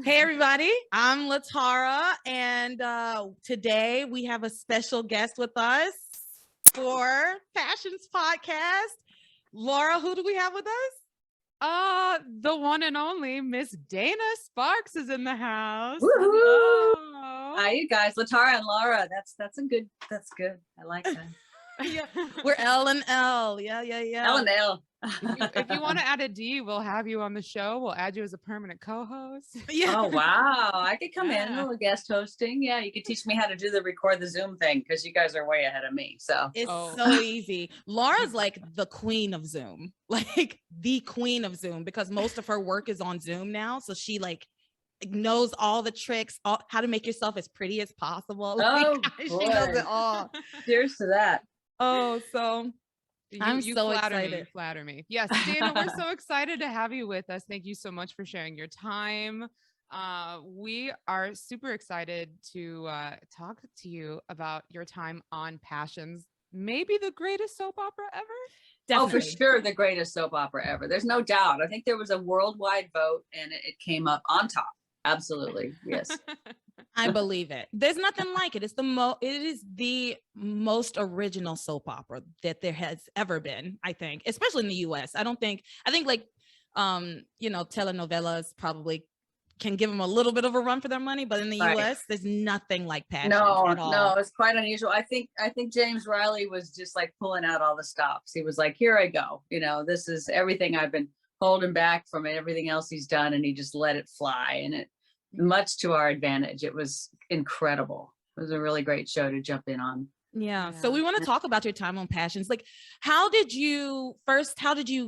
Hey everybody, I'm Latara, and today we have a special guest with us for Passions Podcast. Laura, who do we have with us? The one and only Miss Dana Sparks is in the house. Woo-hoo! Hello. Hi, you guys. Latara and Laura. That's good. I like that. Yeah, we're L and L. Yeah. L and L. If you want to add a D, we'll have you on the show. We'll add you as a permanent co-host. Yeah. Oh wow, I could come in a Yeah. little guest hosting. Yeah, you could teach me how to do the record the Zoom thing because you guys are way ahead of me. So It's Oh. so easy. Laura's like the queen of Zoom, like the queen of Zoom, because most of her work is on Zoom now. So she like knows all the tricks, how to make yourself as pretty as possible. Oh, She boy. knows it all. cheers to that. Oh, so I'm so flatter me. excited. You flatter me. Yes, Dana, we're so excited to have you with us. Thank you so much for sharing your time. We are super excited to talk to you about your time on Passions, maybe the greatest soap opera ever. definitely. Oh, for sure, the greatest soap opera ever. There's no doubt. I think there was a worldwide vote, and it came up on top. Absolutely, yes. I believe it. There's nothing like it. It is the most original soap opera that there has ever been, I think, especially in the US. I think like telenovelas probably can give them a little bit of a run for their money, but in the Right. US, there's nothing like Passions No, at all. no, it's quite unusual. I think James Riley was just like pulling out all the stops. He was like, here I go. This is everything I've been holding back from everything else he's done. And he just let it fly. And it much to our advantage. It was incredible. It was a really great show to jump in on. Yeah. Yeah. So we want to talk about your time on Passions. Like, how did you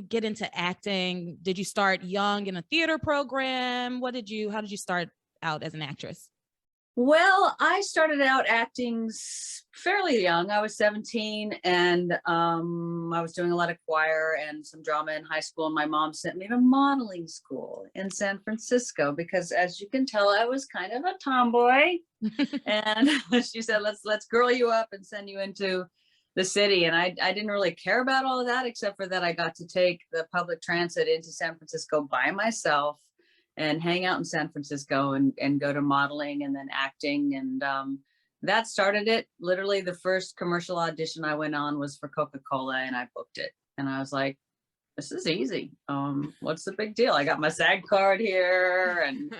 get into acting? Did you start young in a theater program? How did you start out as an actress? Well, I started out acting fairly young. I was 17 and I was doing a lot of choir and some drama in high school. And my mom sent me to modeling school in San Francisco because, as you can tell, I was kind of a tomboy. And she said, let's girl you up and send you into the city. And I didn't really care about all of that, except for that I got to take the public transit into San Francisco by myself and hang out in San Francisco and go to modeling and then acting. And that started it. Literally the first commercial audition I went on was for Coca-Cola and I booked it. And I was like, this is easy. What's the big deal? I got my SAG card here and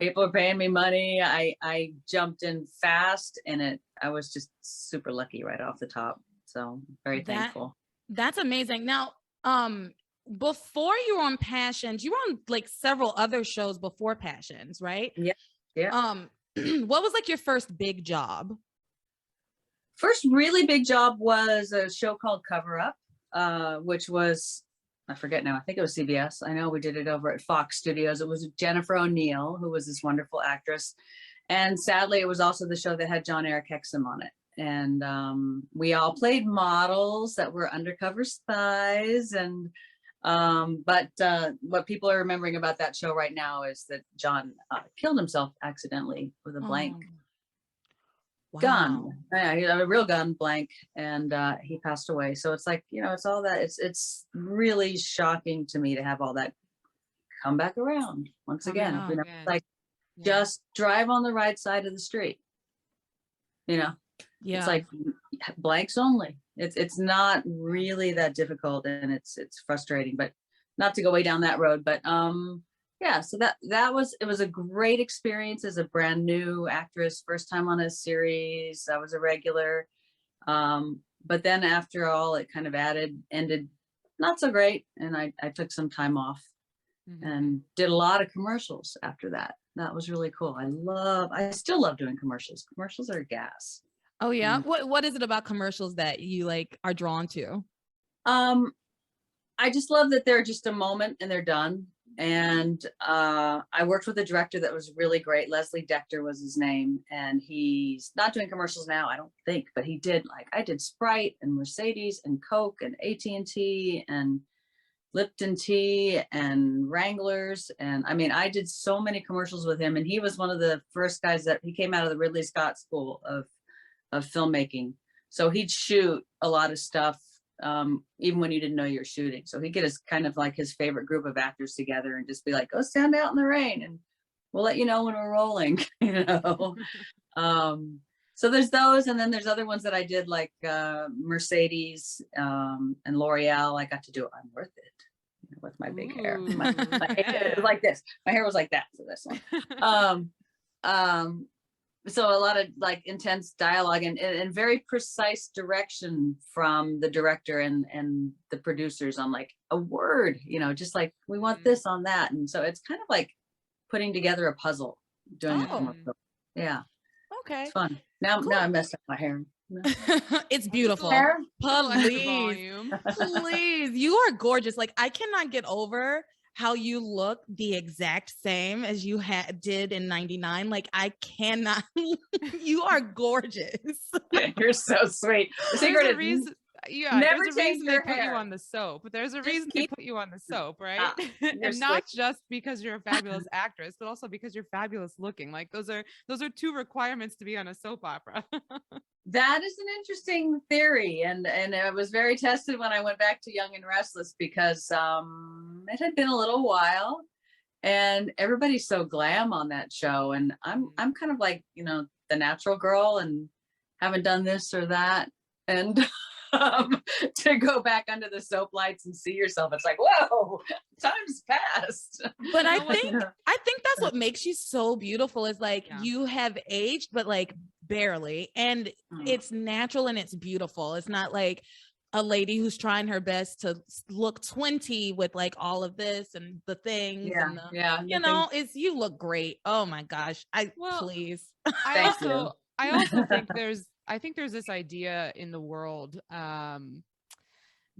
people are paying me money. I jumped in fast and I was just super lucky right off the top. So very thankful. That's amazing. Now, before you were on Passions, you were on like several other shows before Passions, right? Yeah. What was like your first big job? First really big job was a show called Cover Up, which was, I forget now, I think it was CBS. I know we did it over at Fox Studios. It was Jennifer O'Neill, who was this wonderful actress. And sadly, it was also the show that had John Eric Hexum on it. And we all played models that were undercover spies. And but what people are remembering about that show right now is that John killed himself accidentally with a blank gun. Yeah, he had a real gun, blank, and he passed away. So it's like, it's all that. It's really shocking to me to have all that come back around once again. Like just drive on the right side of the street. Yeah. It's like blanks only. It's not really that difficult, and it's frustrating, but not to go way down that road. But yeah, so it was a great experience as a brand new actress, first time on a series. I was a regular, but then after all, it kind of ended not so great, and I took some time off and did a lot of commercials after that. That was really cool. I still love doing commercials. Commercials are gas. Oh yeah. What is it about commercials that you like are drawn to? I just love that they're just a moment and they're done. And I worked with a director that was really great. Leslie Decter was his name, and he's not doing commercials now, I don't think, but he did. Like, I did Sprite and Mercedes and Coke and AT&T and Lipton Tea and Wranglers. And I mean, I did so many commercials with him, and he was one of the first guys he came out of the Ridley Scott School of filmmaking. So he'd shoot a lot of stuff even when you didn't know you were shooting. So he'd get his kind of like his favorite group of actors together and just be like, go stand out in the rain and we'll let you know when we're rolling, you know. So there's those, and then there's other ones that I did, like Mercedes and L'Oreal. I got to do I'm Worth It with my big hair. My hair was like this. My hair was like that for this one. So a lot of like intense dialogue and very precise direction from the director and the producers on like a word, you know, just like we want this on that. And so it's kind of like putting together a puzzle, doing a commercial. Yeah. Okay. It's fun. Now I messed up my hair. It's beautiful. Hair? Please, please. You are gorgeous. Like, I cannot get over how you look the exact same as you did in 99. Like, I cannot. You are gorgeous. You're so sweet. The secret is reason. Yeah, never there's a reason they put hair. you on the soap. There's a reason they put you on the soap, right? And not just because you're a fabulous actress, but also because you're fabulous looking. Like those are 2 requirements to be on a soap opera. That is an interesting theory, and it was very tested when I went back to Young and Restless, because it had been a little while, and everybody's so glam on that show, and I'm kind of like, you know, the natural girl and haven't done this or that, and to go back under the soap lights and see yourself, it's like, whoa, time's passed. But I think that's what makes you so beautiful, is like you have aged, but like barely, and it's natural and it's beautiful. It's not like a lady who's trying her best to look 20 with like all of this and the things. You know, you look great. Oh my gosh. Please. I also think there's this idea in the world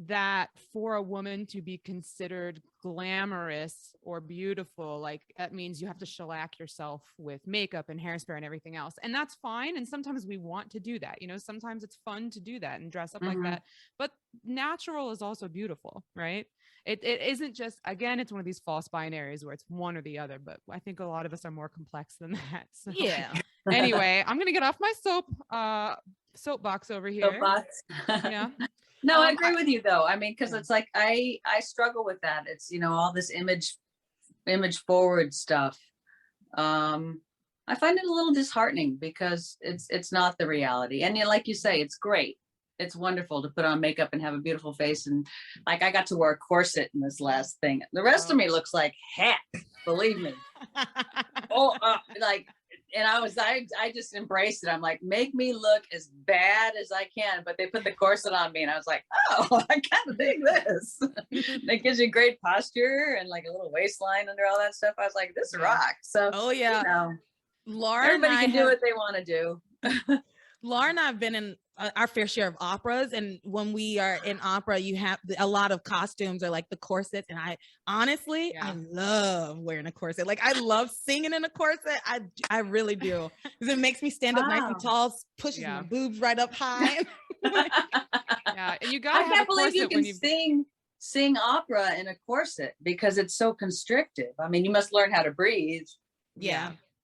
that for a woman to be considered glamorous or beautiful, like that means you have to shellac yourself with makeup and hairspray and everything else. And that's fine. And sometimes we want to do that. You know, sometimes it's fun to do that and dress up like that. But natural is also beautiful, right? It isn't just, again, it's one of these false binaries where it's one or the other, but I think a lot of us are more complex than that. So. Yeah. Anyway, I'm going to get off my soapbox over here. Soapbox. Yeah. No, I agree with you though. I mean, because it's like I struggle with that. It's, you know, all this image forward stuff. I find it a little disheartening because it's not the reality. And like you say, it's great. It's wonderful to put on makeup and have a beautiful face. And like, I got to wear a corset in this last thing. The rest of me looks like heck, believe me. And I just embraced it. I'm like, make me look as bad as I can. But they put the corset on me and I was like, oh, I kind of dig this. It gives you great posture and like a little waistline under all that stuff. I was like, this rocks. So, you know, Laura, everybody can do what they want to do. Laura and I have been in our fair share of operas, and when we are in opera, you have a lot of costumes or like the corsets, and I honestly I love wearing a corset. Like, I love singing in a corset. I really do, because it makes me stand up nice and tall, pushes my boobs right up high. And you gotta have a corset. You can sing opera in a corset because it's so constrictive. I mean, you must learn how to breathe.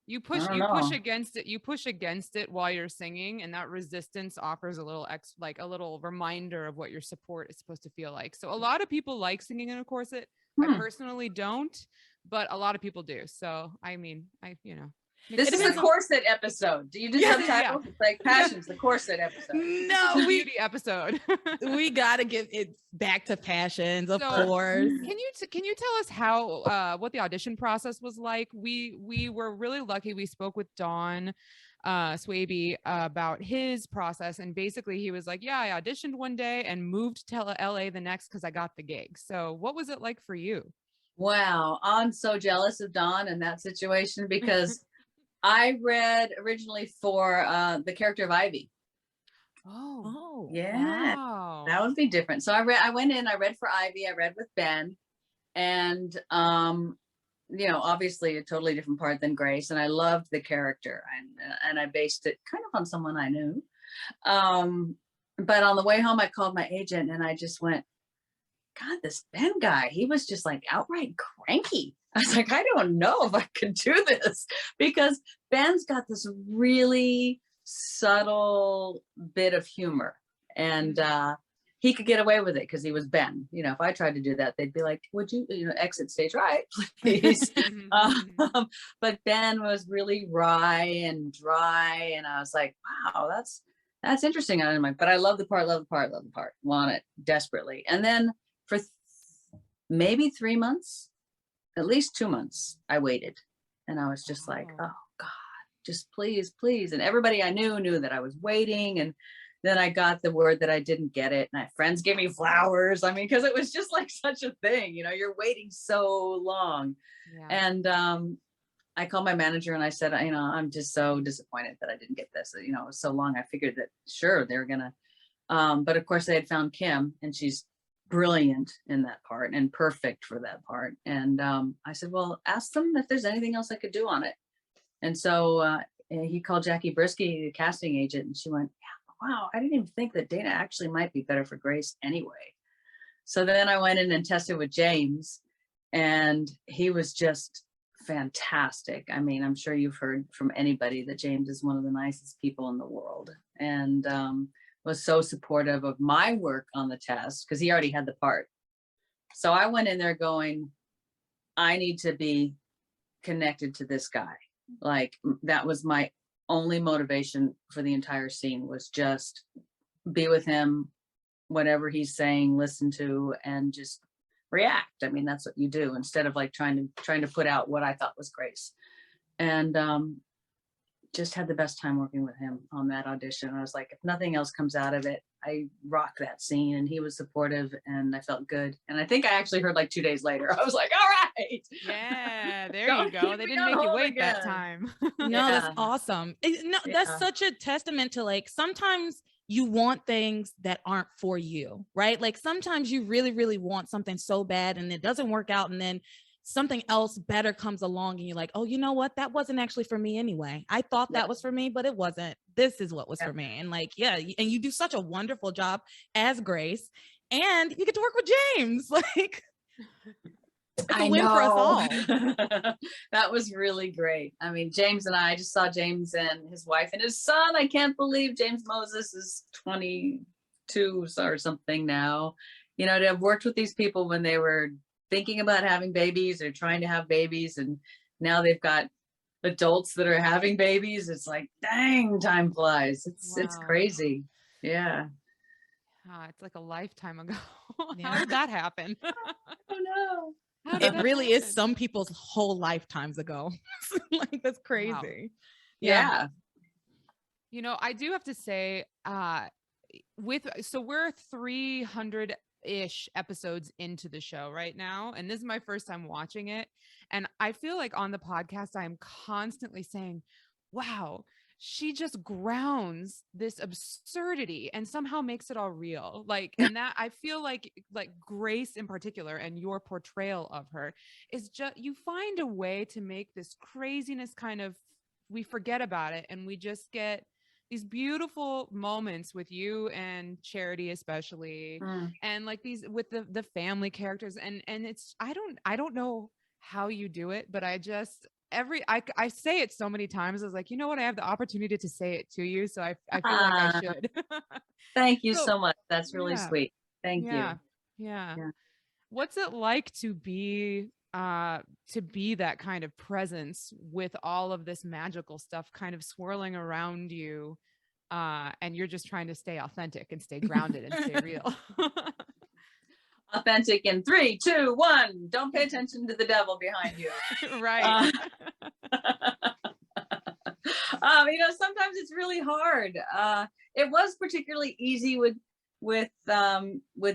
You push against it while you're singing, and that resistance offers a little reminder of what your support is supposed to feel like. So a lot of people like singing in a corset. I personally don't, but a lot of people do. So I mean, this is the corset episode. Do you just have titles? It's like Passions, the corset episode. No, beauty episode. We gotta give it back to Passions, of course. Can you tell us how what the audition process was like? We were really lucky. We spoke with Don Swaby about his process, and basically he was like, I auditioned one day and moved to LA the next because I got the gig. So what was it like for you? Wow, I'm so jealous of Don in that situation, because I read originally for the character of Ivy. Oh, yeah. Wow. That would be different. So I read for Ivy, I read with Ben, and obviously a totally different part than Grace, and I loved the character, and I based it kind of on someone I knew. But on the way home, I called my agent and I just went, God, this Ben guy, he was just like outright cranky. I was like, I don't know if I could do this, because Ben's got this really subtle bit of humor, and he could get away with it because he was Ben. You know, if I tried to do that, they'd be like, would you, exit stage right, please. But Ben was really wry and dry. And I was like, wow, that's interesting. I'm like, but I love the part, want it desperately. And then for maybe 3 months, at least 2 months, I waited. And I was just like, oh God, just please, please. And everybody I knew that I was waiting. And then I got the word that I didn't get it. And my friends gave me flowers. I mean, because it was just like such a thing, you're waiting so long. Yeah. And I called my manager and I said, I'm just so disappointed that I didn't get this. It was so long. I figured that sure, they were gonna, but of course they had found Kim, and she's brilliant in that part and perfect for that part. And I said, well, ask them if there's anything else I could do on it. And so he called Jackie Brisky, the casting agent, and she went, yeah, wow, I didn't even think that Dana actually might be better for Grace anyway. So then I went in and tested with James, and he was just fantastic. I mean, I'm sure you've heard from anybody that James is one of the nicest people in the world, and was so supportive of my work on the test because he already had the part. So I went in there going, I need to be connected to this guy. Like, that was my only motivation for the entire scene, was just be with him, whatever he's saying, listen to, and just react. I mean, that's what you do, instead of like trying to put out what I thought was Grace. And just had the best time working with him on that audition. I was like, if nothing else comes out of it, I rock that scene. And he was supportive, and I felt good. And I think I actually heard like 2 days later, I was like, all right. Yeah, there you go. They didn't make you wait again that time. No, that's awesome. No, that's such a testament to, like, sometimes you want things that aren't for you, right? Like sometimes you really, really want something so bad and it doesn't work out. And then something else better comes along and you're like, oh, you know what? That wasn't actually for me anyway. I thought that was for me, but it wasn't. This is what was for me. And like, yeah. And you do such a wonderful job as Grace, and you get to work with James. Like, it's a win for us all. That was really great. I mean, James and I just saw James and his wife and his son. I can't believe James Moses is 22 or something now. To have worked with these people when they were thinking about having babies or trying to have babies, and now they've got adults that are having babies. It's like, dang, time flies. It's crazy. Yeah. It's like a lifetime ago. How did that happen? I don't know. It really is some people's whole lifetimes ago. Like, that's crazy. Wow. Yeah. I do have to say, so we're 300-ish episodes into the show right now, and this is my first time watching it, and I feel like on the podcast I am constantly saying, wow, she just grounds this absurdity and somehow makes it all real. Like, and that I feel like Grace in particular, and your portrayal of her, is just, you find a way to make this craziness kind of, we forget about it and we just get these beautiful moments with you and Charity, especially, and like these with the family characters, and it's, I don't know how you do it, but I just, I say it so many times. I was like, you know what? I have the opportunity to say it to you, so I feel like I should. Thank you so much. That's really sweet. Thank you. Yeah. What's it like to be that kind of presence with all of this magical stuff kind of swirling around you, and you're just trying to stay authentic and stay grounded and stay real? Authentic in 3, 2, 1. Don't pay attention to the devil behind you. Right. Sometimes it's really hard. It was particularly easy with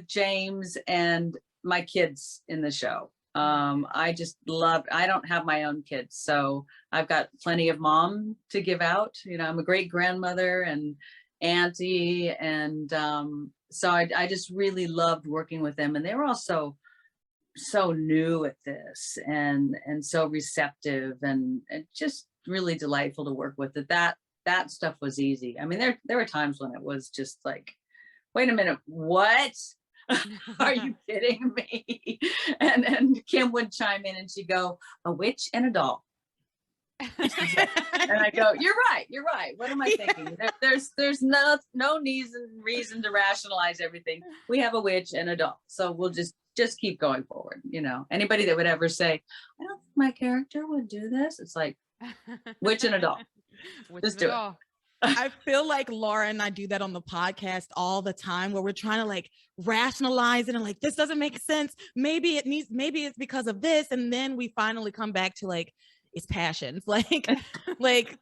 James and my kids in the show. I just loved, I don't have my own kids, so I've got plenty of mom to give out. I'm a great grandmother and auntie, and so I just really loved working with them, and they were all so new at this and so receptive, and just really delightful to work with. That stuff was easy. I mean, there were times when it was just like, wait a minute, what? Are you kidding me? And Kim would chime in and she'd go, a witch and a doll. And I go, you're right. What am I thinking? There's no reason to rationalize everything. We have a witch and a doll, so we'll just keep going forward. Anybody that would ever say, I don't think my character would do this, it's like, witch and a doll. Just do it. I feel like Laura and I do that on the podcast all the time, where we're trying to like rationalize it and like, this doesn't make sense. Maybe it's because of this. And then we finally come back to like, it's passions. Like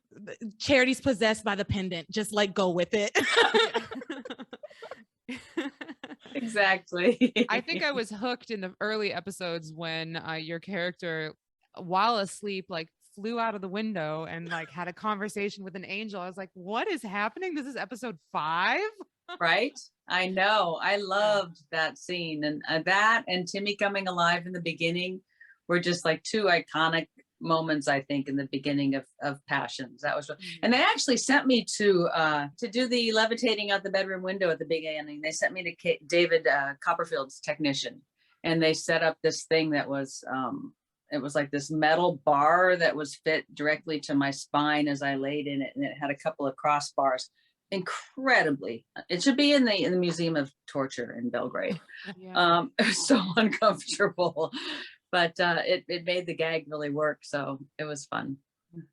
Charity's possessed by the pendant. Just like go with it. Exactly. I think I was hooked in the early episodes when your character, while asleep, like flew out of the window and like had a conversation with an angel. I was like, what is happening? This is episode 5. Right? I know. I loved that scene, and that and Timmy coming alive in the beginning were just like 2 iconic moments, I think, in the beginning of Passions. That was, and they actually sent me to do the levitating out the bedroom window at the beginning. They sent me to David Copperfield's technician, and they set up this thing that was it was like this metal bar that was fit directly to my spine as I laid in it, and it had a couple of crossbars. Incredibly, it should be in the Museum of Torture in Belgrade. Yeah. It was so uncomfortable, but it made the gag really work, so it was fun.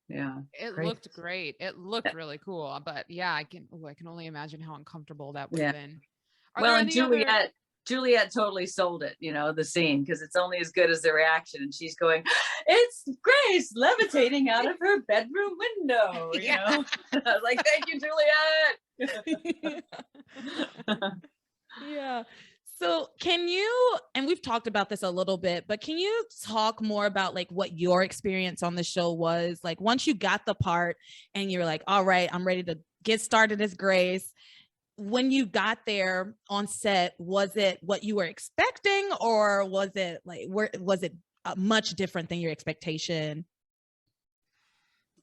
Yeah, it looked great. It looked really cool, but yeah, I can only imagine how uncomfortable that would have been. Well, and Juliet totally sold it, the scene, because it's only as good as the reaction. And she's going, it's Grace levitating out of her bedroom window. I was like, thank you, Juliet. Yeah. So can you, and we've talked about this a little bit, but can you talk more about like what your experience on the show was? Like once you got the part and you're like, all right, I'm ready to get started as Grace. When you got there on set, was it what you were expecting, or was it much different than your expectation?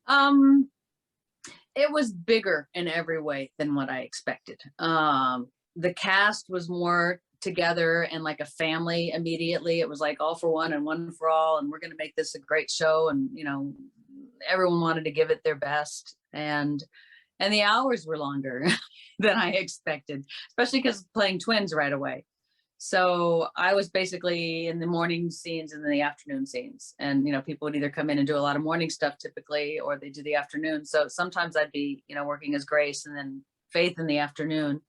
It was bigger in every way than what I expected. The cast was more together and like a family immediately. It was like all for one and one for all, and we're going to make this a great show. And everyone wanted to give it their best, and the hours were longer than I expected, especially because playing twins right away. So I was basically in the morning scenes and the afternoon scenes, and people would either come in and do a lot of morning stuff typically, or they do the afternoon. So sometimes I'd be working as Grace, and then Faith in the afternoon.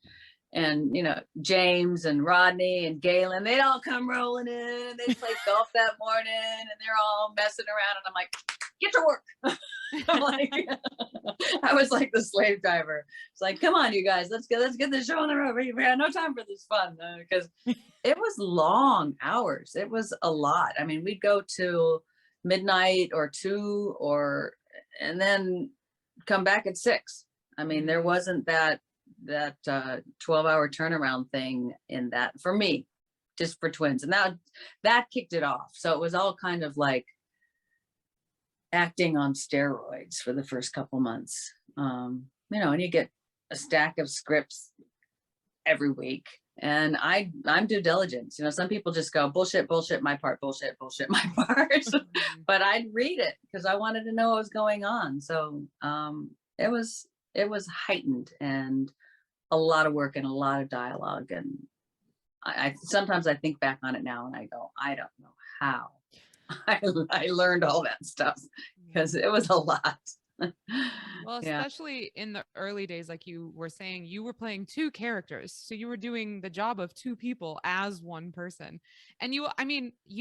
And James and Rodney and Galen, they'd all come rolling in, and they'd play golf that morning, and they're all messing around, and I'm like, get to work. I'm like, I was like the slave driver. It's like, come on, you guys, let's get this show on the road. We had no time for this fun, because it was long hours. It was a lot. I mean, we'd go to midnight or 2, and then come back at 6. I mean, there wasn't that 12-hour turnaround thing in that for me, just for twins. And that kicked it off. So it was all kind of like acting on steroids for the first couple months. And you get a stack of scripts every week, and I'm due diligence. Some people just go bullshit, my part, bullshit, my part. But I'd read it because I wanted to know what was going on. So it was heightened, and a lot of work and a lot of dialogue. And I sometimes I think back on it now and I go, I don't know how I learned all that stuff, because it was a lot. Well, especially in the early days, like you were saying, you were playing 2 characters. So you were doing the job of 2 people as one person. And you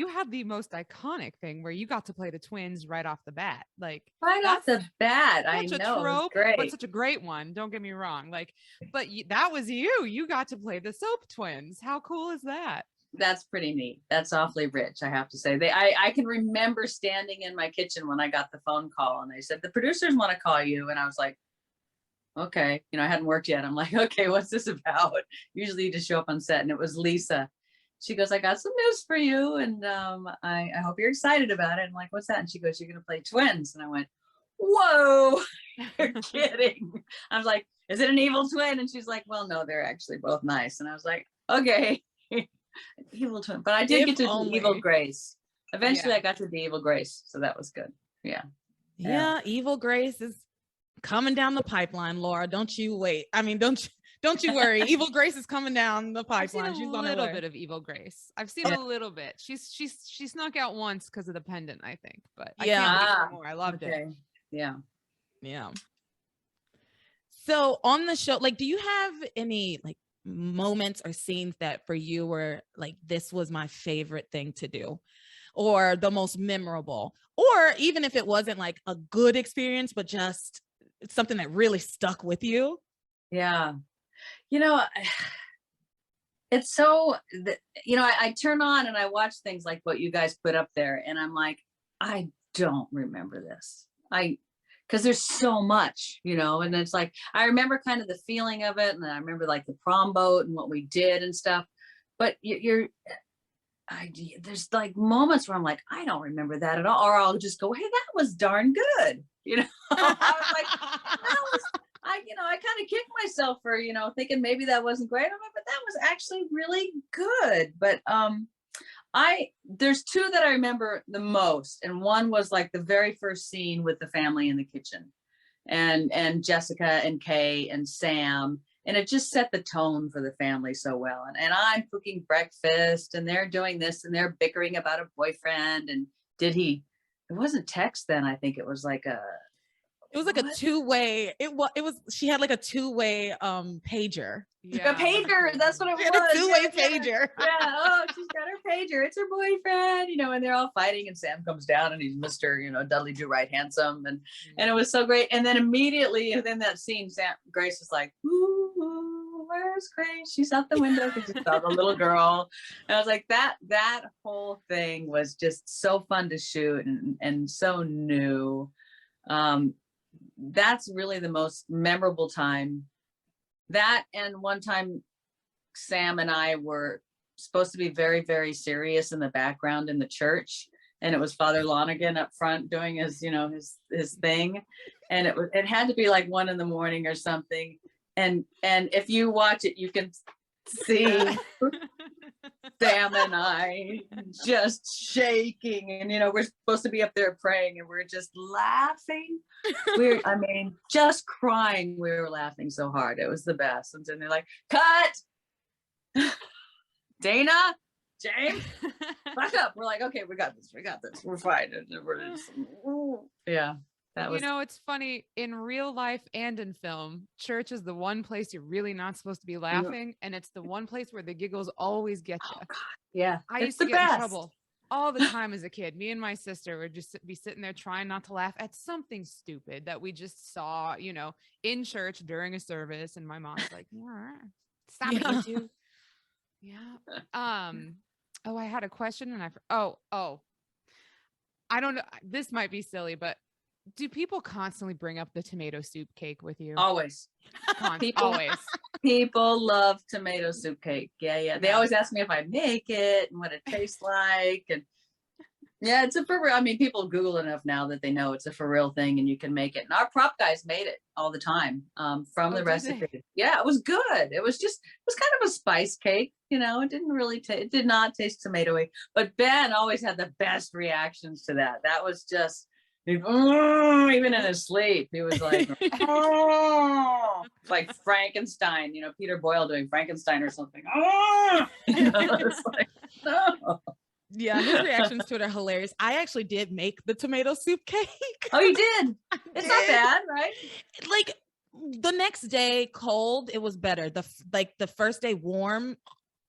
had the most iconic thing where you got to play the twins right off the bat. Like right off the bat, I know, a trope, great. But such a great one. Don't get me wrong. But that was you. You got to play the soap twins. How cool is that? That's pretty neat. That's awfully rich, I have to say. I can remember standing in my kitchen when I got the phone call, and they said, the producers want to call you. And I was like, okay, I hadn't worked yet. I'm like, okay, what's this about? Usually you just show up on set, and it was Lisa. She goes, I got some news for you, and I hope you're excited about it. I'm like, what's that? And she goes, you're going to play twins. And I went, whoa, you're kidding. I was like, is it an evil twin? And she's like, well, no, they're actually both nice. And I was like, okay. Evil twin, but I did get to the evil Grace. Eventually I got to the evil Grace, so that was good. Yeah. Yeah, Evil Grace is coming down the pipeline, Laura. Don't you wait. I mean, don't you worry. Evil Grace is coming down the I've seen pipeline. a She's on her little way. bit of Evil Grace. I've seen a little bit. She snuck out once because of the pendant, I think. But I can't wait for more. I loved it. Yeah. Yeah. So on the show, like, do you have any like moments or scenes that for you were like, this was my favorite thing to do, or the most memorable, or even if it wasn't like a good experience, but just something that really stuck with you? Yeah. You know, it's so, you know, I turn on and I watch things like what you guys put up there, and I'm like, I don't remember this. Because there's so much, you know, and it's like, I remember kind of the feeling of it. And I remember like the prom boat and what we did and stuff. But there's like moments where I'm like, I don't remember that at all. Or I'll just go, hey, that was darn good. You know, I was like, I kind of kicked myself for, you know, thinking maybe that wasn't great. But that was actually really good. But there's two that I remember the most. And one was like the very first scene with the family in the kitchen, and Jessica and Kay and Sam. And it just set the tone for the family so well. And I'm cooking breakfast and they're doing this and they're bickering about a boyfriend. And it wasn't text then. I think it was like a two-way. It was she had like a two-way pager. Yeah. A pager, that's what it was. A two-way pager. Yeah. Oh, she's got her pager. It's her boyfriend, you know, and they're all fighting, and Sam comes down and he's Mr., you know, Dudley Do Right Handsome. And it was so great. And then immediately within that scene, Grace is like, ooh, where's Grace? She's out the window because she saw the little girl. And I was like, that whole thing was just so fun to shoot and so new. That's really the most memorable time. That, and one time Sam and I were supposed to be very, very serious in the background in the church, and it was Father Lonigan up front doing his, you know, his thing, and it had to be like 1 a.m. or something, and if you watch it, you can see Sam and I just shaking, and you know, we're supposed to be up there praying and we're just laughing. Just crying. We were laughing so hard. It was the best. And then they're like, cut. Dana, James, back up. We're like, okay, we got this. We're fine. Yeah. You know, it's funny, in real life and in film, church is the one place you're really not supposed to be laughing. And it's the one place where the giggles always get you. Oh, God. Yeah. I used to get in trouble all the time as a kid. Me and my sister would just be sitting there trying not to laugh at something stupid that we just saw, you know, in church during a service. And my mom's like, yeah, all right, stop it, you two. Yeah. Oh, I had a question and I don't know. This might be silly, but do people constantly bring up the tomato soup cake with you? Always. Always. People love tomato soup cake. Yeah. They always ask me if I make it and what it tastes like. And yeah, it's people Google enough now that they know it's a for real thing and you can make it. And our prop guys made it all the time from the recipe. Yeah, it was good. It was kind of a spice cake. You know, it didn't really it did not taste tomatoey. But Ben always had the best reactions to that. That was just, even in his sleep, he was like, oh, like Frankenstein, you know, Peter Boyle doing Frankenstein or something. Oh, you know, it's like, no. Yeah, his reactions to it are hilarious. I actually did make the tomato soup cake. Oh, you did? It's not bad, right? Like the next day, cold, it was better. The first day warm.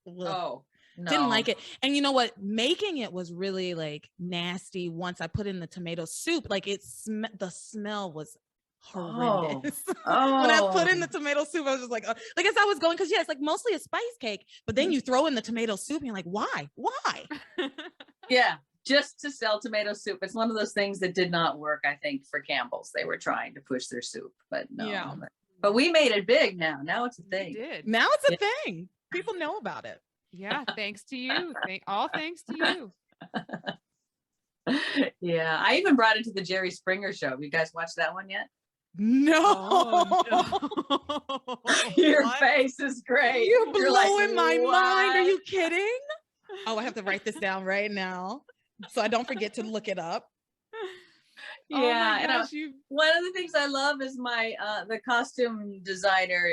Oh. No. Didn't like it. And you know what? Making it was really like nasty once I put in the tomato soup. Like the smell was horrendous. Oh. When I put in the tomato soup, I was just like, like as I was going, because it's like mostly a spice cake, but then you throw in the tomato soup and you're like, why? Yeah, just to sell tomato soup. It's one of those things that did not work, I think, for Campbell's. They were trying to push their soup, but no. Yeah. But we made it big now. Now it's a thing. You did. Now it's a thing. People know about it. Yeah, thanks to you. All thanks to you. Yeah, I even brought it to the Jerry Springer show. Have you guys watched that one yet? No. Oh, no. Your face is great. You're blowing like, my what? mind. Are you kidding? Oh, I have to write this down right now so I don't forget to look it up. Oh Yeah, my and gosh, you one of the things I love is my the costume designer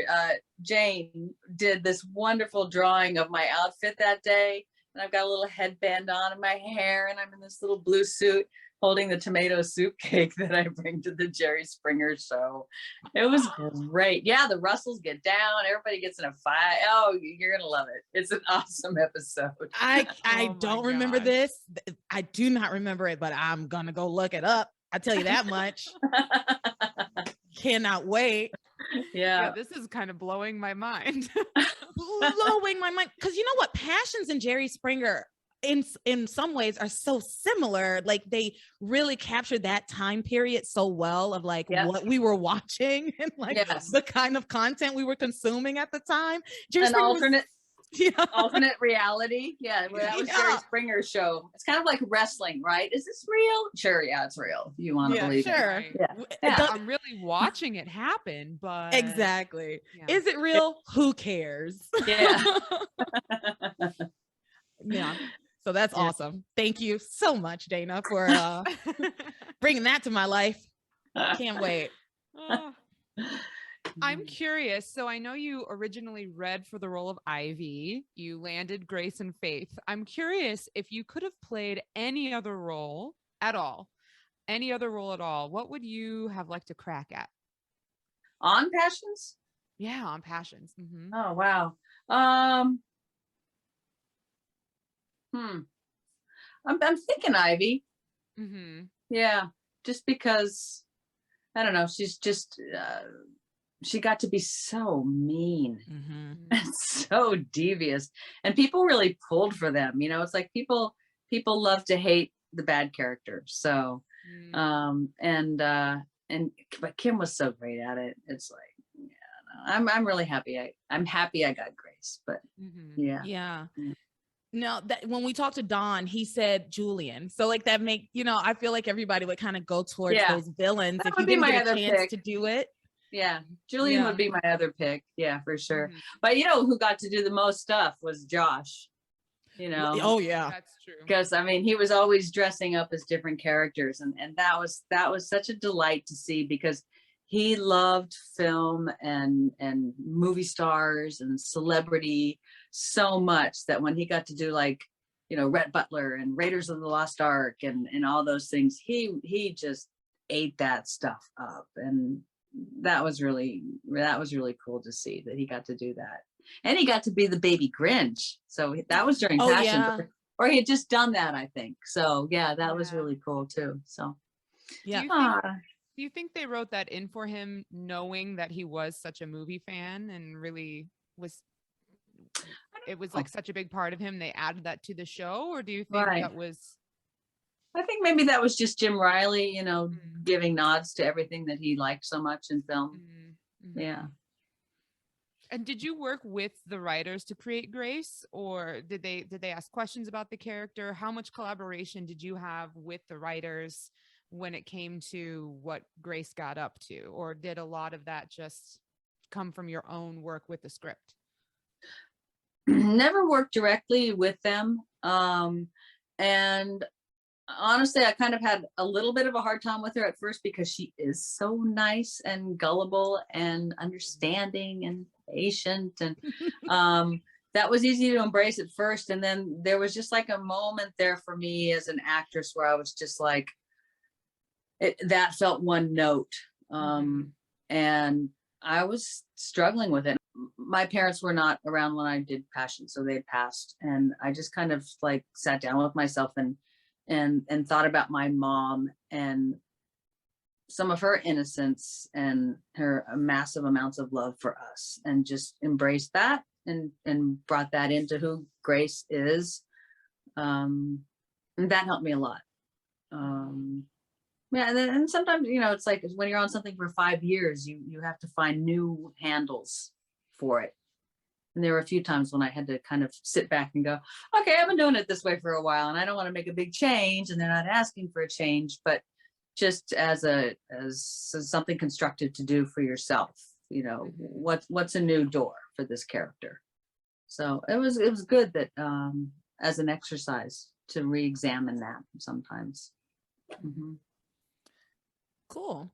Jane did this wonderful drawing of my outfit that day, and I've got a little headband on in my hair, and I'm in this little blue suit holding the tomato soup cake that I bring to the Jerry Springer show. It was great. Yeah, the Russells get down, everybody gets in a fight. Oh, you're gonna love it. It's an awesome episode. I Oh my don't remember gosh. this. I do not remember it, but I'm gonna go look it up. I tell you that much. Cannot wait. Yeah, Yeah. this is kind of blowing my mind. Blowing my mind. Because you know what? Passions and Jerry Springer in some ways are so similar. Like they really captured that time period so well of like Yep. what we were watching and like Yes. the kind of content we were consuming at the time. Jerry An Springer was- alternate yeah. alternate reality. Yeah, well, that was Jerry Yeah. Springer's show. It's kind of like wrestling, right? Is this real? Sure, yeah, it's real. You want to Yeah, believe sure. Right. Yeah. Yeah. Don't- I'm really watching it happen, but exactly. yeah. Is it real? Who cares? it? Yeah. Yeah. So that's Yeah. awesome. Thank you so much, Dana, for bringing that to my life. Can't wait. Oh, I'm curious. So I know you originally read for the role of Ivy. You landed Grace and Faith. I'm curious if you could have played any other role at all, what would you have liked to crack at? On Passions? Yeah, on Passions. Mhm. Oh wow. I'm thinking Ivy. Mhm. Yeah, just because I don't know. She's just she got to be so mean Mhm. and so devious, and people really pulled for them. You know, it's like people love to hate the bad characters. So, Mm. but Kim was so great at it. It's like, yeah, no, I'm really happy. I'm happy I got Grace, but Mhm. yeah. Yeah. Yeah. No, that when we talked to Don, he said Julian. So like that make, I feel like everybody would kind of go towards Yeah. those villains That if would you be didn't my get a other chance pick. to do it. Yeah, Julian Yeah. would be my other pick. Yeah, for sure. Mhm. But you know who got to do the most stuff was Josh. You know, Oh yeah. That's true. because I mean he was always dressing up as different characters, and that was such a delight to see because he loved film and movie stars and celebrity so much that when he got to do like Rhett Butler and Raiders of the Lost Ark and all those things, he just ate that stuff up, and that was really cool to see that he got to do that. And he got to be the baby Grinch. So that was during Oh, Passion. yeah. Or he had just done that, I think. So yeah, that was Yeah. really cool too. So Yeah. Do you think they wrote that in for him knowing that he was such a movie fan and really it was like such a big part of him, they added that to the show? Or do you think Right. that was I think maybe that was just Jim Riley, Mm. giving nods to everything that he liked so much in film. Mhm. Yeah. And did you work with the writers to create Grace, or did they ask questions about the character? How much collaboration did you have with the writers when it came to what Grace got up to, or did a lot of that just come from your own work with the script? Never worked directly with them. And honestly, I kind of had a little bit of a hard time with her at first because she is so nice and gullible and understanding and patient. And that was easy to embrace at first. And then there was just like a moment there for me as an actress where I was just like, that felt one note. And I was struggling with it. My parents were not around when I did Passion, so they had passed. And I just kind of like sat down with myself and thought about my mom and some of her innocence and her massive amounts of love for us, and just embraced that and brought that into who Grace is. And that helped me a lot. Yeah, and sometimes it's like when you're on something for 5 years, you have to find new handles for it. And there were a few times when I had to kind of sit back and go, okay, I've been doing it this way for a while and I don't want to make a big change, and they're not asking for a change, but just as something constructive to do for yourself, what's a new door for this character. So it was good that as an exercise to re-examine that sometimes. Cool.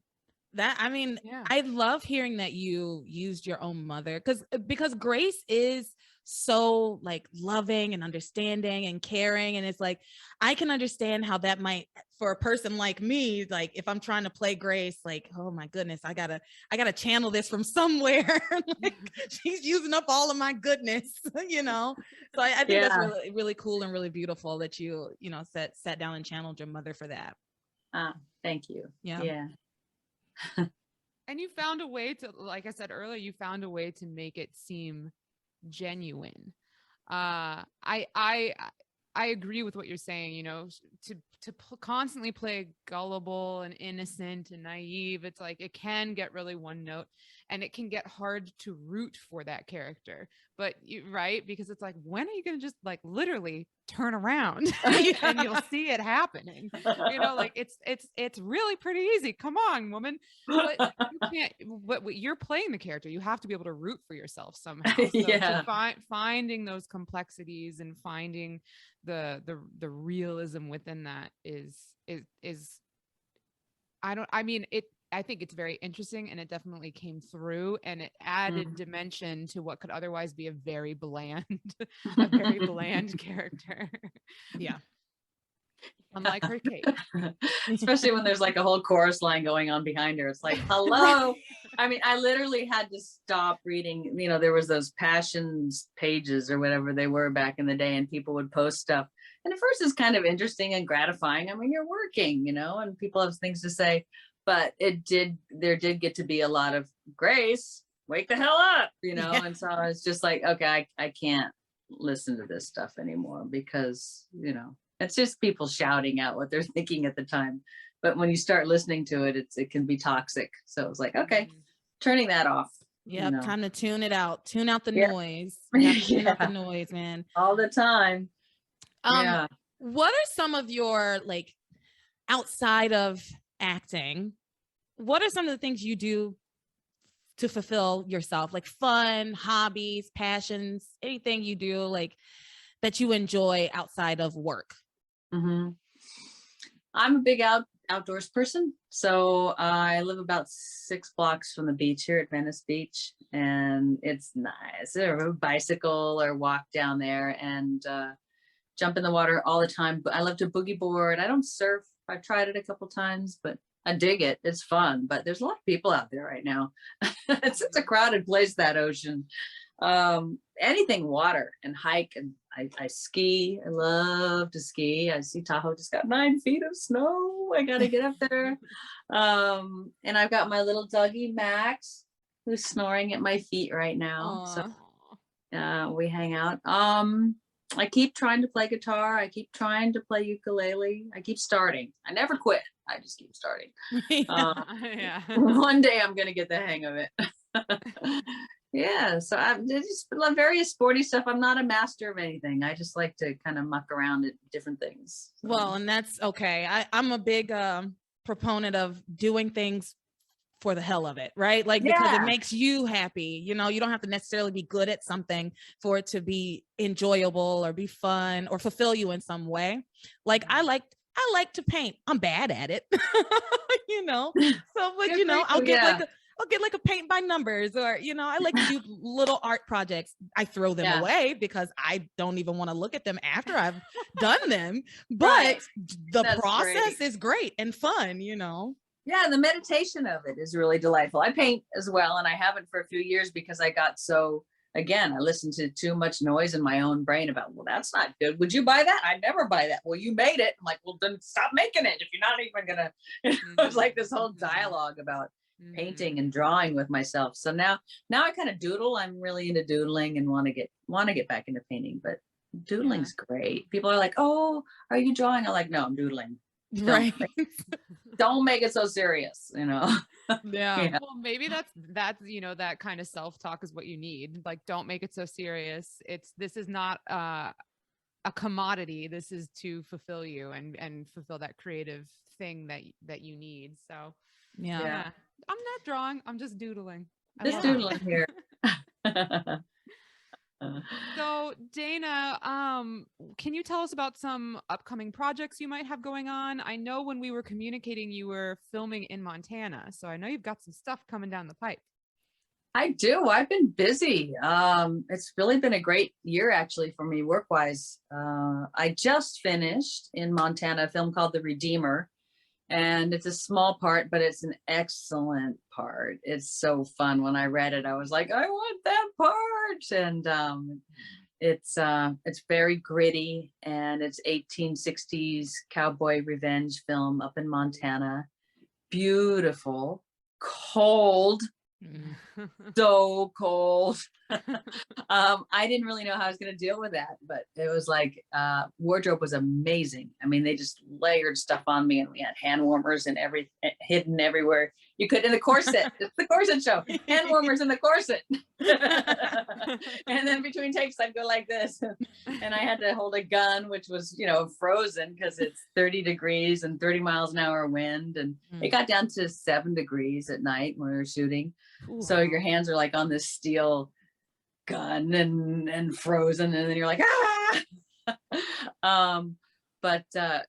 That, I mean, Yeah. I love hearing that you used your own mother, because Grace is so like loving and understanding and caring, and it's like I can understand how that might, for a person like me, like if I'm trying to play Grace, like, oh my goodness, I gotta channel this from somewhere. Like she's using up all of my goodness, you know. So I think that's Yeah. really really cool and really beautiful that you know sat down and channeled your mother for that. Thank you. Yeah. Yeah. And you found a way to, like I said earlier, you found a way to make it seem genuine. I agree with what you're saying. You know, to constantly play gullible and innocent and naive, it's like it can get really one note, and it can get hard to root for that character. But right, because it's like, when are you going to just like literally turn around and you'll see it happening? You know, like it's really pretty easy. Come on, woman. But you can't. But you're playing the character. You have to be able to root for yourself somehow. So Yeah. to finding those complexities and finding the realism within that is I think it's very interesting, and it definitely came through, and it added dimension to what could otherwise be a very bland character. Yeah. Unlike her Kate. Especially when there's like a whole chorus line going on behind her. It's like, hello. I mean, I literally had to stop reading. You know, there was those passions pages or whatever they were back in the day, and people would post stuff. And at first it's kind of interesting and gratifying. I mean, you're working, you know, and people have things to say, but there did get to be a lot of, Grace, wake the hell up, you know? Yeah. And so I was just like, okay, I can't listen to this stuff anymore, because, you know, it's just people shouting out what they're thinking at the time. But when you start listening to it, it can be toxic. So it was like, okay, turning that off. Yeah, you know. time to tune it out. Tune out the Yeah. noise. You have to tune out the Yeah. noise, man. All the time. Yeah. What are some of your, like, outside of acting, what are some of the things you do to fulfill yourself? Like fun, hobbies, passions, anything you do like that you enjoy outside of work? I'm a big outdoors person. So I live about 6 blocks from the beach here at Venice Beach, and it's nice. Or bicycle or walk down there and jump in the water all the time. But I love to boogie board. I don't surf. I've tried it a couple times, but I dig it. It's fun. But there's a lot of people out there right now. It's a crowded place, that ocean. Anything water, and hike, and I ski. I love to ski. I see Tahoe just got 9 feet of snow. I gotta get up there. And I've got my little doggy Max, who's snoring at my feet right now. Aww. So we hang out. I keep trying to play guitar. I keep trying to play ukulele. I keep starting. I never quit. I just keep starting. Yeah. One day I'm gonna get the hang of it. Yeah, so I just love various sporty stuff. I'm not a master of anything. I just like to kind of muck around at different things. So. Well, and that's okay. I'm a big proponent of doing things for the hell of it, right? Like, because it makes you happy. You know, you don't have to necessarily be good at something for it to be enjoyable or be fun or fulfill you in some way. Like I like to paint. I'm bad at it. You know. So, but you know, I'll get like a paint by numbers, or, you know, I like to do little art projects. I throw them away because I don't even want to look at them after I've done them. But the process is great and fun, you know. Yeah, the meditation of it is really delightful. I paint as well, and I haven't for a few years because I got so, again, I listened to too much noise in my own brain about, well, that's not good. Would you buy that? I'd never buy that. Well, you made it. I'm like, well, then stop making it if you're not even gonna. It was like this whole dialogue about painting and drawing with myself. So now I kind of doodle. I'm really into doodling and want to get back into painting, but doodling's great. People are like, oh, are you drawing? I'm like, no, I'm doodling. Don't make it so serious, you know. Yeah. Well, maybe that's you know, that kind of self-talk is what you need. Like, don't make it so serious. This is not a commodity. This is to fulfill you and fulfill that creative thing that you need. So yeah. I'm not drawing. I'm just doodling. Just doodling here. So Dana, can you tell us about some upcoming projects you might have going on? I know when we were communicating, you were filming in Montana, so I know you've got some stuff coming down the pipe. I do. I've been busy. It's really been a great year actually for me work-wise. I just finished in Montana a film called The Redeemer, and it's a small part, but it's an excellent part. It's so fun. When I read it, I was like, I want that part. And it's very gritty, and it's 1860s cowboy revenge film up in Montana. Beautiful, cold, so cold. I didn't really know how I was going to deal with that, but it was like wardrobe was amazing. I mean, they just layered stuff on me, and we had hand warmers and hidden everywhere you could in the corset. It's the corset show. Hand warmers in the corset. And then between takes, I'd go like this, and I had to hold a gun, which was, you know, frozen because it's 30 degrees and 30 miles an hour wind, and it got down to 7 degrees at night when we were shooting. Ooh. So your hands are like on this steel gun and frozen, and then you're like, ah. But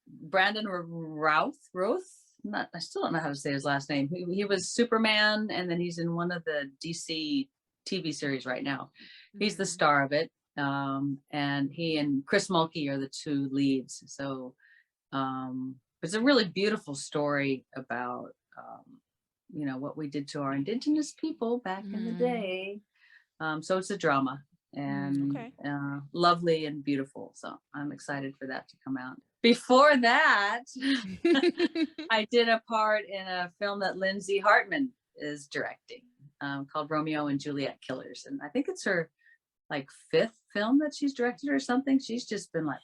Brandon Routh, I still don't know how to say his last name. He was Superman, and then he's in one of the DC TV series right now. He's the star of it, and he and Chris Mulkey are the two leads. So it's a really beautiful story about you know, what we did to our indigenous people back in the day. So it's a drama, and lovely and beautiful. So I'm excited for that to come out. Before that, I did a part in a film that Lindsay Hartman is directing, called Romeo and Juliet Killers. And I think it's her like 5th film that she's directed or something. She's just been like,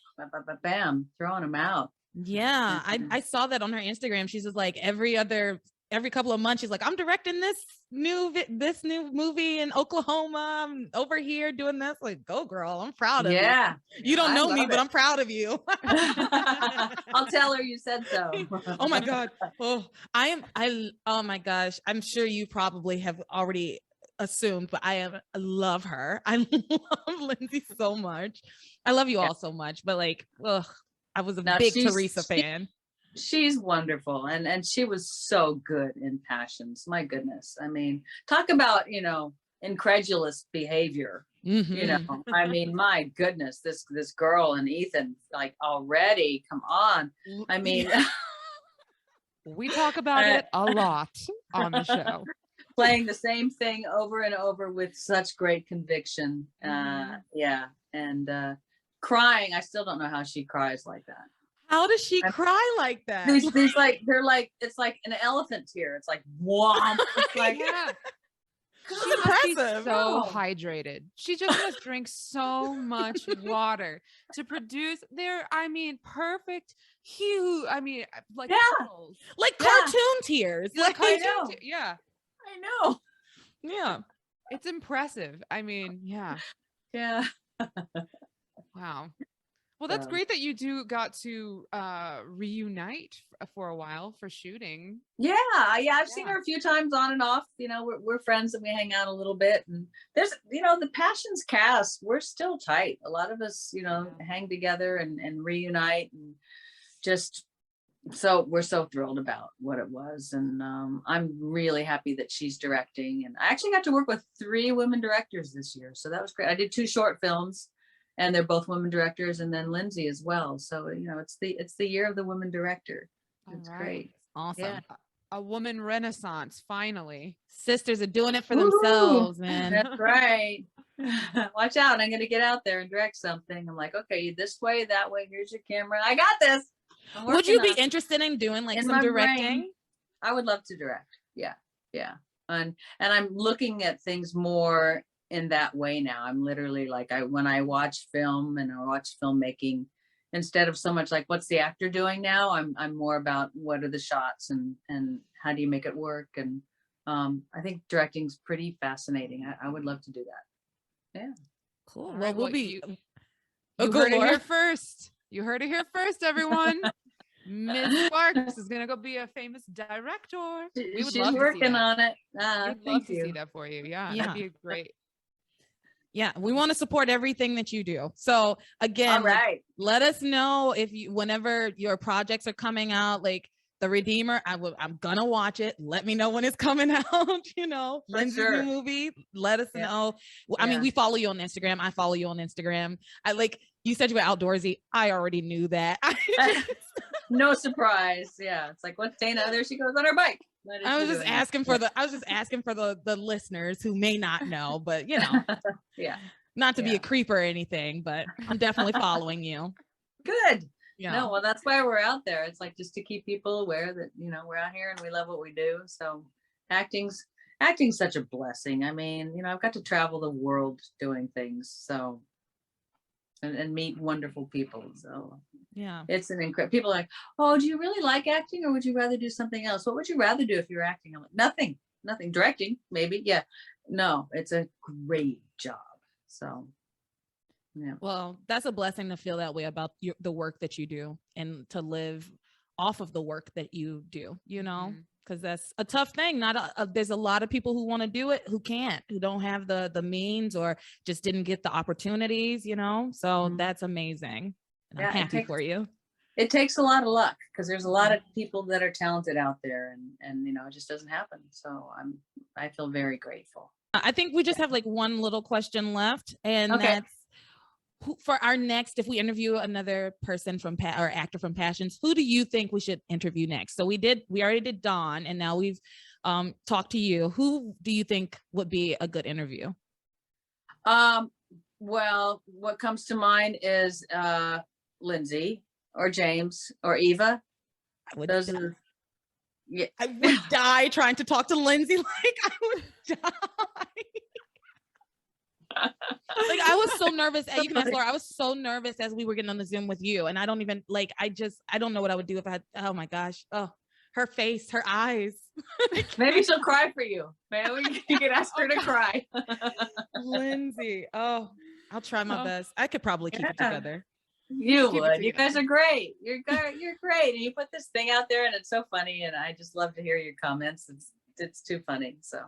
bam, throwing them out. Yeah, I saw that on her Instagram. She's just like every couple of months, she's like, I'm directing this new movie in Oklahoma. I'm over here doing this. Like, go girl, I'm proud of you. You don't know me, but I'm proud of you. I'll tell her you said so. Oh my God. Oh my gosh. I'm sure you probably have already assumed, but I love her. I love Lindsay so much. I love you all so much, but like, I was a big Teresa fan. She's wonderful, and she was so good in Passions. My goodness, I mean, talk about, you know, incredulous behavior. You know, I mean, my goodness, this girl and Ethan, like, already, come on. I mean, we talk about it a lot on the show. Playing the same thing over and over with such great conviction. Yeah, and crying. I still don't know how she cries like that. How does she cry like that? These like, they're like, it's like an elephant tear. It's like, womp. It's like, she must be so hydrated. She just must drink so much water to produce I mean, perfect hue. I mean, like puddles. Like cartoon tears. Like I know. I know. Yeah. It's impressive. I mean, yeah. Wow. Well, that's great that you got to reunite for a while for shooting. Yeah, I've seen her a few times on and off. You know, we're friends and we hang out a little bit. And there's, you know, the Passions cast, we're still tight. A lot of us, you know, hang together and reunite, and just so we're so thrilled about what it was. And I'm really happy that she's directing. And I actually got to work with 3 women directors this year, so that was great. I did 2 short films, and they're both women directors, and then Lindsay as well. So, you know, it's the year of the woman director. It's great. Awesome. Yeah. A woman renaissance, finally. Sisters are doing it for themselves, man. That's right. Watch out. I'm going to get out there and direct something. I'm like, okay, this way, that way. Here's your camera. I got this. Would you be interested in doing like some directing? Brain, I would love to direct. Yeah. And I'm looking at things more in that way now. I'm literally like, when I watch film and I watch filmmaking, instead of so much like, what's the actor doing now? I'm more about what are the shots and how do you make it work? And I think directing's pretty fascinating. I would love to do that. Yeah. Cool. Well, we'll be. You heard it here first. You heard it here first, everyone. Miss Sparks is gonna go be a famous director. She's working on it. We'd love to see that for you. Yeah, that'd be great. Yeah, we want to support everything that you do. So again, All right. let us know if you, whenever your projects are coming out, like The Redeemer, I'm gonna watch it. Let me know when it's coming out. You know, For Lindsay's sure. new movie. Let us Yeah. know. I mean, Yeah. we follow you on Instagram. I follow you on Instagram. I like you said you were outdoorsy. I already knew that. No surprise. Yeah. It's like, what's Dana? There she goes on her bike. I was just asking for the listeners who may not know, but you know, Yeah. not to be a creep or anything, but I'm definitely following you. Good. Yeah. No, well, that's why we're out there. It's like just to keep people aware that, you know, we're out here and we love what we do. So acting's such a blessing. I mean, you know, I've got to travel the world doing things. So and meet wonderful people. So Yeah. it's an incredible. People are like, oh, do you really like acting, or would you rather do something else? What would you rather do if you're acting? I'm like, nothing. Directing, maybe. Yeah. No, it's a great job. So yeah. Well, that's a blessing to feel that way about the work that you do and to live off of the work that you do, you know, because that's a tough thing. There's a lot of people who want to do it, who can't, who don't have the means or just didn't get the opportunities, you know, so that's amazing. And I'm happy for you. It takes a lot of luck because there's a lot of people that are talented out there, and you know, it just doesn't happen. So I feel very grateful. I think we just have like one little question left, and that's for our next, if we interview another person from or actor from Passions, who do you think we should interview next? So we already did Dawn, and now we've talked to you. Who do you think would be a good interview? Well, what comes to mind is Lindsay or James or Eva. I would die trying to talk to Lindsay. Like I would die. Like I was so nervous. You can ask Laura. I was so nervous as we were getting on the Zoom with you, and I don't even like. I don't know what I would do if I had. Oh my gosh. Oh, her face, her eyes. Maybe she'll cry for you. Maybe you can ask her to cry. Lindsay. Oh, I'll try my best. I could probably keep it together. You would. You guys are great. You're great, and you put this thing out there, and it's so funny. And I just love to hear your comments. It's too funny. So.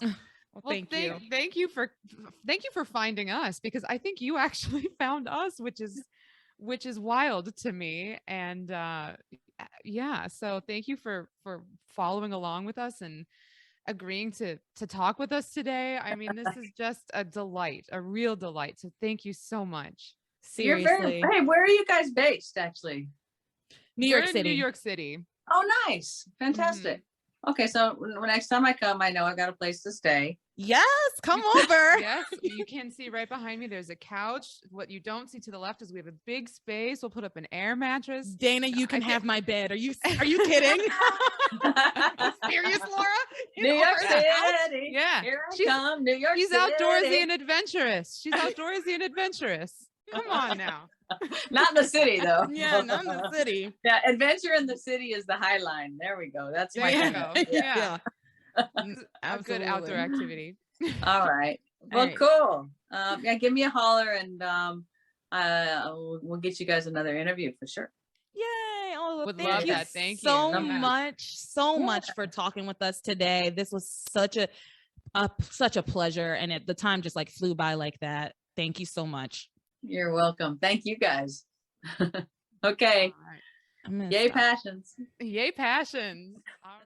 Well, thank you for finding us, because I think you actually found us, which is wild to me. And yeah, so thank you for following along with us and agreeing to talk with us today. I mean, this is just a delight, a real delight. So thank you so much. Seriously. Hey, where are you guys based actually? New York City. New York City. Oh, nice. Fantastic. Okay, so next time I come, I know I got a place to stay. Yes, come over. Yes, you can see right behind me. There's a couch. What you don't see to the left is we have a big space. We'll put up an air mattress. Dana, you can have my bed. Are you kidding? Serious, Laura? New York City. Yeah. Here I come, New York City. She's outdoorsy and adventurous. She's outdoorsy and adventurous. Come on now. Not in the city though. Yeah, not in the city. Yeah, adventure in the city is the high line. There we go. That's my go. Yeah. A good outdoor activity. All right. Well, cool. Yeah, give me a holler, and we'll get you guys another interview for sure. Yay. Oh, would love that. Thank you so much for talking with us today. This was such a pleasure, and the time just like flew by like that. Thank you so much. You're welcome. Thank you guys. Okay. Yay, Passions. Yay, Passions.